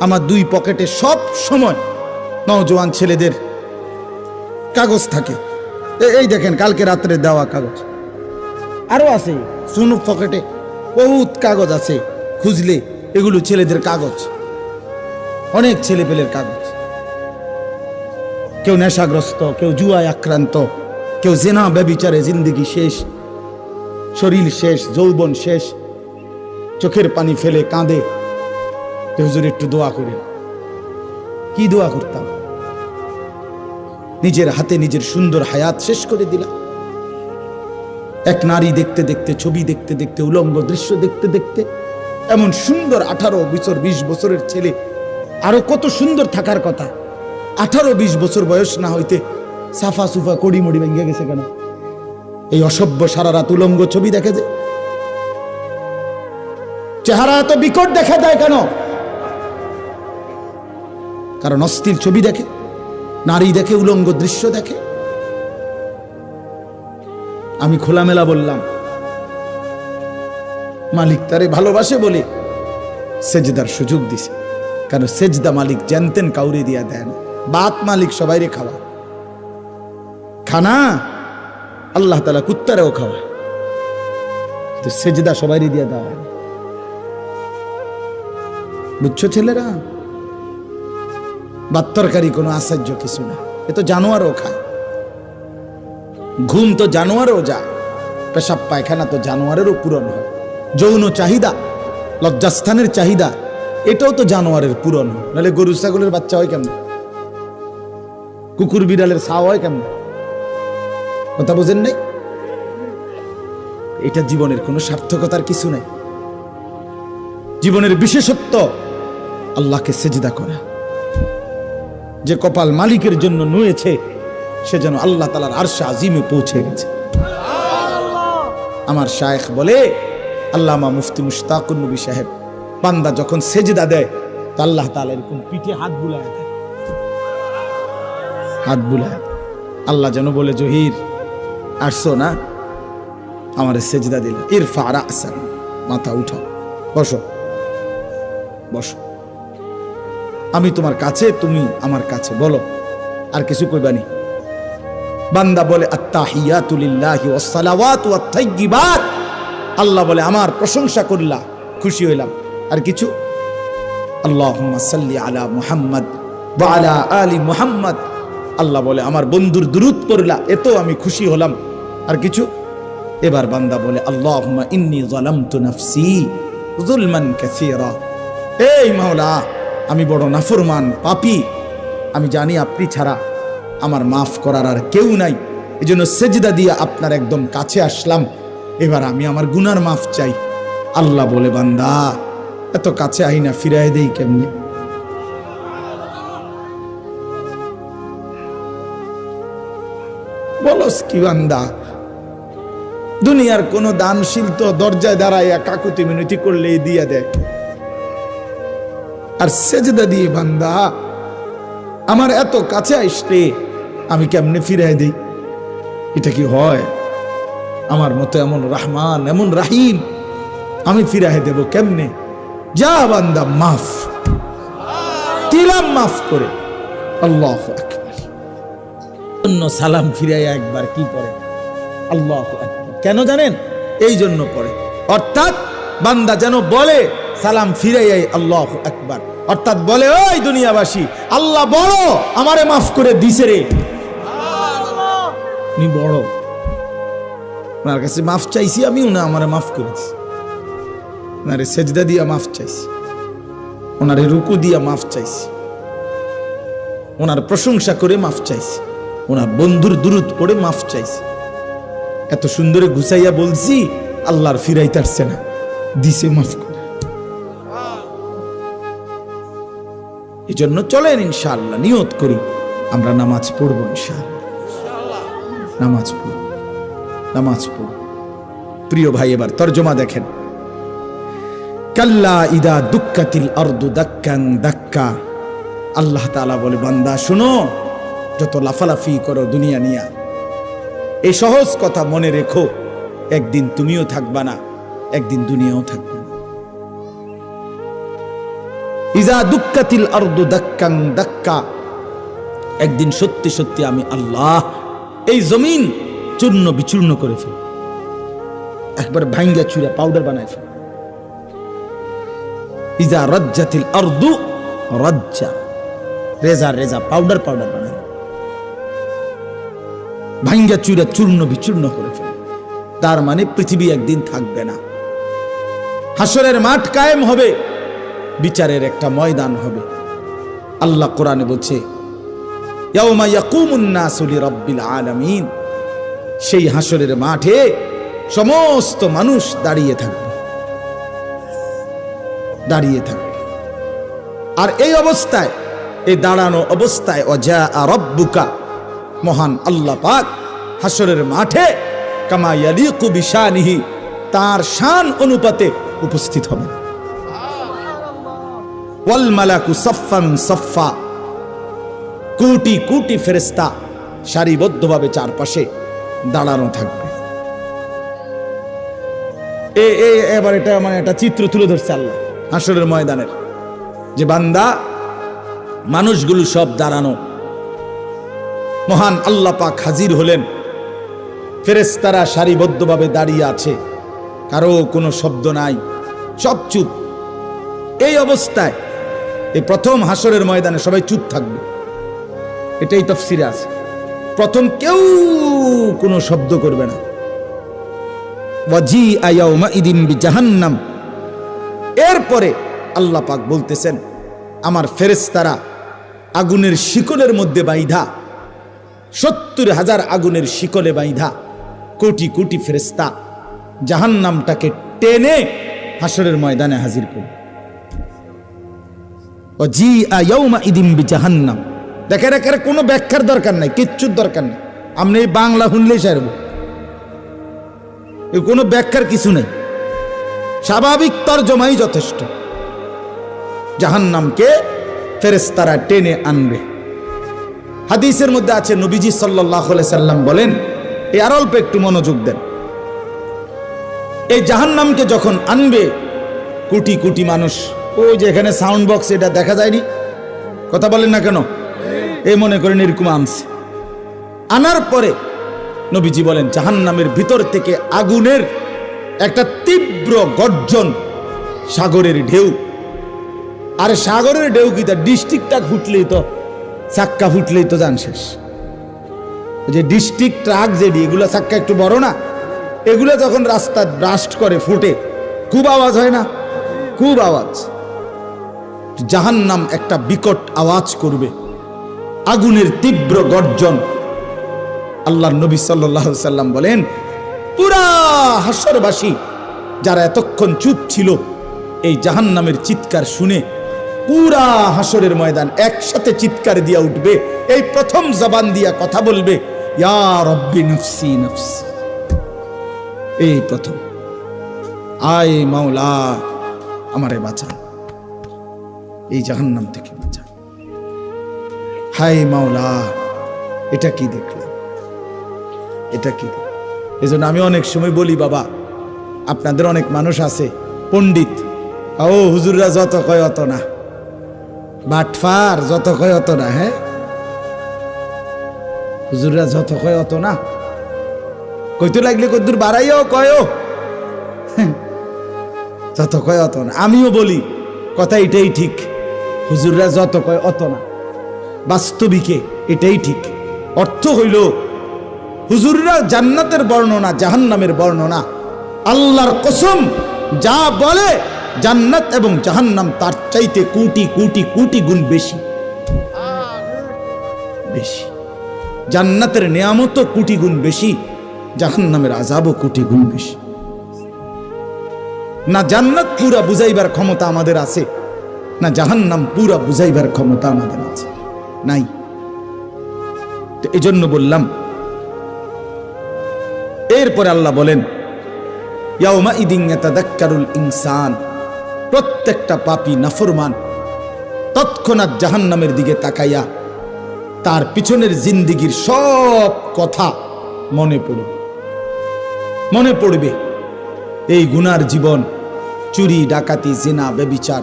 আমার দুই পকেটে সব সময় নওজোয়ান ছেলেদের কাগজ থাকে। এই দেখেন কালকে রাত্রে দেওয়া কাগজ, আরো আছে সুনু পকেটে বহুত কাগজ আছে, খুঁজলে এগুলো ছেলেদের কাগজ, অনেক ছেলে পেলের কাগজ। কেউ নেশাগ্রস্ত, কেউ জুয়ায় আক্রান্ত, কেউ জেনা ব্যভিচারে জিন্দেগি শেষ, শরীর শেষ, যৌবন শেষ, চোখের পানি ফেলে কাঁদে। হুজুর একটু দোয়া করেন। কি দোয়া করতাম? নিজের হাতে নিজের সুন্দর হায়াত শেষ করে দিলাম। এক নারী দেখতে দেখতে, ছবি দেখতে দেখতে, উলঙ্গ দৃশ্য দেখতে দেখতে, এমন সুন্দর 18 বছর 20 বছরের ছেলে, আরো কত সুন্দর থাকার কথা, 18-20 বছর বয়স না হইতে সাফা সুফা কড়ি মড়ি ভেঙে গেছে কেন? এই অসভ্য সারা রাত উলঙ্গ ছবি দেখে যে, চেহারা এত বিকট দেখা যায় কেন? কারণ অস্থির ছবি দেখে, নারী দেখে, উলঙ্গ দৃশ্য দেখে। আমি খোলামেলা বললাম, মালিক তারে ভালোবাসে বলে সেজদার সুযোগ দিছে। কারণ সেজদা মালিক জানতেন কাউরে দিয়া দেন, বাত মালিক সবাই রে খাওয়া, খানা আল্লাহ তাআলা কুত্তারেও খাওয়া, কিন্তু সেজদা সবাই দিয়া দেওয়া। বুঝছো ছেলেরা? বাত্তরকারী কোনো আশ্চর্য কিছু না, এ তো জানোয়ারও খায়। ঘুম তো জানোয়ারও যায়, পেশাব পায়খানা তো জানোয়ারেরও পূরণ হয়। যৌন চাহিদা, লজ্জাস্থানের চাহিদা, এটাও তো জানোয়ারের পূরণ হয়। নাহলে গরু ছাগলের বাচ্চা হয় কেমন? কুকুর বিড়ালের ছাও হয় কেমন? কথা বোঝেন নাই? এটা জীবনের কোনো সার্থকতার কিছু নাই। জীবনের বিশেষত্ব আল্লাহকে সেজদা করা। যে কপাল মালিকের জন্য নুয়েছে, সে যেন আল্লাহ তাআলার আরশে আজিমে পৌঁছে গেছে। আমার শায়েখ বলে, আল্লামা মুফতি মুশতাকুর নবী সাহেব, বান্দা যখন সেজদা দেয় তো আল্লাহ তাআলা এরকম পিঠে হাত বুলায় দেয়, হাত বুলায়। আল্লাহ যেন বলে, জহির আসছো না, আমারে সেজদা দিল, ইরফা রাসাক, মাথা উঠাও, বসো বসো, আমি তোমার কাছে, তুমি আমার কাছে, বলো আর কিছু কইবানি? বান্দা বলে, আত্তাহিয়াতু লিল্লাহি ওয়াস সালাওয়াতু ওয়াত তাইয়্যিবাত, আল্লাহ বলে আমার প্রশংসা করলা, খুশি হইলাম। আর কিছু? আল্লাহুম্মা সাল্লি আলা মুহাম্মদ ওয়া আলা আলি মুহাম্মদ, আল্লাহ বলে আমার বন্ধুর দুরূদ পড়লা, এতো আমি খুশি হলাম। আর কিছু? এবার বান্দা বলে, আল্লাহুম্মা ইন্নী যালামতু নাফসি যুলমান কাসীরা, এই মাওলা আমি বড় নাফরমান পাপী, আমি জানি আপনি ছাড়া আমার মাফ করার আর কেউ নাই, এজন্য সেজদা দিয়ে আপনার একদম কাছে আসলাম, এবার আমি আমার গুনার মাফ চাই। আল্লাহ বলে, বান্দা এত কাছে আইনা ফিরাই দেই কেমনে? বলস কি বান্দা? দুনিয়ার কোন দানশীল তো দরজায় দাঁড়াইয়া কাকুতি মিনতি করলে দিয়া দেয়, আর সেজদা দিয়ে বান্দা আমার এত কাছে আসলে আমি কেমনে ফিরাই দেই? এটা কি হয়? আমার মতো এমন রহমান, এমন রাহিম আমি ফিরাই দেব কেমনে? যা বান্দা, মাফ দিলাম, মাফ করে। আল্লাহু আকবার। অন্য সালাম ফিরাইয়া একবার কি পড়ে? আল্লাহু আকবার। কেন জানেন? এই জন্য পড়ে, অর্থাৎ বান্দা যেন বলে সালাম ফিরাইয়াই আল্লাহু আকবার, অর্থাৎ বলে, ওই দুনিয়াবাসী, আল্লাহ বড়, আমারে মাফ করে দিছে রে, উনি বড়, ওনার কাছে মাফ চাইছি আমি, উনি আমারে মাফ করেছি। ওনারে সেজদা দিয়া মাফ চাইছি, ওনারে রুকু দিয়া মাফ চাইছি, ওনার প্রশংসা করে মাফ চাইছি, ওনার বন্ধুর দুরূদ পড়ে মাফ চাইছি। এত সুন্দরে গুছাইয়া বলছি, আল্লাহর ফিরাইতে আসছে না, দিছে মাফ করে। এই জন্য চলেন ইনশাআল্লাহ নিয়ত করি আমরা নামাজ পড়বো, ইনশাআল্লাহ নামাজ পড়ব, নামাজ পড়ব। প্রিয় ভাই, এবার তরজমা দেখেন। কাল্লা ইদা দুক্কাতিল আরদু দাক্কান দাক্কা, আল্লাহ তাআলা বলে, বান্দা শুনো, যত লাফালাফি করো দুনিয়া নিয়া, এই সহজ কথা মনে রেখো, একদিন তুমিও থাকবা না, একদিন দুনিয়াও থাকবে না। ইজা দুক্কাতিল আরদু দাক্কান দাক্কা, একদিন সত্যি সত্যি আমি আল্লাহ এই জমিন চূর্ণ বিচূর্ণ করে ফেল, একবার ভাঙ্গা চুরা পাউডার বানায় ফেল। ইজা রাজ্জাতিল আরদু রাজ্জা, রেজা রেজা পাউডার পাউডার বানায় ভাঙ্গা চুরা চূর্ণ বিচূর্ণ করে ফেল। তার মানে পৃথিবী একদিন থাকবে না, হাসরের মাঠ কায়েম হবে, বিচারের একটা ময়দান হবে। আল্লাহ কোরআনে বলছে ইয়াউমা ইয়াকুমুন নাসু লিরাব্বিল আলামিন, সেই হাসরের মাঠে সমস্ত মানুষ দাঁড়িয়ে থাকবে, দাঁড়িয়ে থাকবে। আর এই অবস্থায়, এই দাঁড়ানো অবস্থায় ওয়াজা রাব্বুকা, মহান আল্লাহ পাক হাসরের মাঠে কামা ইয়ালিকু বিশানিহি, তার শান অনুপাতে উপস্থিত হবে। ওয়াল মালাকু সাফফান সাফফা, কোটি কোটি ফেরেশতা সারিবদ্ধভাবে চারপাশে দাঁড়ানো থাকবে। এবার এটা মানে একটা চিত্র তুলে ধরছে আল্লাহ হাসরের ময়দানের, যে বান্দা মানুষগুলো সব দাঁড়ানো, মহান আল্লাহ পাক হাজির হলেন, ফেরেশতারা সারিবদ্ধভাবে দাঁড়িয়ে আছে, কারো কোনো শব্দ নাই, সব চুপ। এই অবস্থায় এই প্রথম হাসরের ময়দানে সবাই চুপ থাকবে, এটাই তাফসীরে আছে। প্রথম কেউ কোনো শব্দ করবে না। ওয়াজিআ ইয়াউমাইদিন বিজাহান্নাম, এরপরে আল্লাহ পাক বলতেছেন আমার ফেরেশতারা আগুনের শিকলের মধ্যে বাইধা, 70,000 আগুনের শিকলে বাইধা কোটি কোটি ফেরেশতা জাহান্নামটাকে টেনে হাসরের ময়দানে হাজির করবে। ওয়াজিআ ইয়াউমাইদিন বিজাহান্নাম, দেখেন এখানে কোনো ব্যাখ্যার দরকার নাই, কিচ্ছুর দরকার নেই, আপনি এই বাংলা শুনলেই সারব, কোনো ব্যাখ্যার কিছু নেই, স্বাভাবিক তরজমাই যথেষ্ট। জাহান্নামকে ফেরেশতারা টেনে আনবে। হাদিসের মধ্যে আছে নবীজি সাল্লাল্লাহু আলাইহি সাল্লাম বলেন, এই আর অল্প একটু মনোযোগ দেন, এই জাহান্নামকে যখন আনবে কোটি কোটি মানুষ, ওই যে এখানে সাউন্ড বক্স এটা দেখা যায়নি, কথা বলেন না কেন, এই মনে করেন এরকম আনছে। আনার পরে নবীজি বলেন জাহান্নামের ভিতর থেকে আগুনের একটা তীব্র গর্জন, সাগরের ঢেউ। আর সাগরের ঢেউ কি তার ডিস্ট্রিক্টটা ফুটলেই তো, চাক্কা ফুটলেই তো যান শেষ। যে ডিস্ট্রিক্ট ট্রাক যেটি, এগুলো চাক্কা একটু বড় না, এগুলো যখন রাস্তা ব্রাস্ট করে ফুটে খুব আওয়াজ হয় না, খুব আওয়াজ। জাহান্নাম একটা বিকট আওয়াজ করবে, আগুনের তীব্র গর্জন। আল্লাহর নবী সাল্লাল্লাহু আলাইহি সাল্লাম বলেন পুরা হাসরবাসী যারা এতক্ষণ চুপ ছিল, এই জাহান্নামের চিৎকার শুনে পুরা হাসরের ময়দান একসাথে চিৎকার দিয়া উঠবে, এই প্রথম জবান দিয়া কথা বলবে ইয়া রব্বি নফসি নফসি, এই প্রথম, আয় মাওলা আমারে বাঁচা, এই জাহান্নাম থেকে বাঁচা, হায় মাওলা এটা কি দেখলাম, এটা কি। এজন্য আমি অনেক সময় বলি, বাবা আপনাদের অনেক মানুষ আছে পণ্ডিত, ও হুজুররা যত কয় অত না, বাটফার যত কয় অত না, হ্যাঁ হুজুররা যত কয় অত না, কইতে লাগলে কদ্দুর বাড়াইও কয়, যত কয় অত না। আমিও বলি কথা এটাই ঠিক, হুজুররা যত কয় অত না, বাস্তবিকে এটাই ঠিক। অর্থ হইল হুজুররা জান্নাতের বর্ণনা জাহান্নামের বর্ণনা, আল্লাহর কসম যা বলে জান্নাত এবং জাহান্নাম তার চাইতে কোটি কোটি কোটি গুণ বেশি বেশি। জান্নাতের নিয়ামত কোটি গুণ বেশি, জাহান্নামের আযাবও কোটি গুণ বেশি। না জান্নাত পুরা বুঝাইবার ক্ষমতা আমাদের আছে, না জাহান্নাম পুরা বুঝাইবার ক্ষমতা আমাদের আছে, নাই। তো এজন্য বললাম। এরপরে আল্লাহ বলেন ইয়াউমাইদিন ইয়াতাযাক্কারুল ইনসান, প্রত্যেকটা পাপী নাফরমান তৎক্ষণাৎ জাহান্নামের দিকে তাকাইয়া তার পিছনের জিন্দেগীর সব কথা মনে পড়বে। এই গুনার জীবন, চুরি ডাকাতি জিনা ব্যভিচার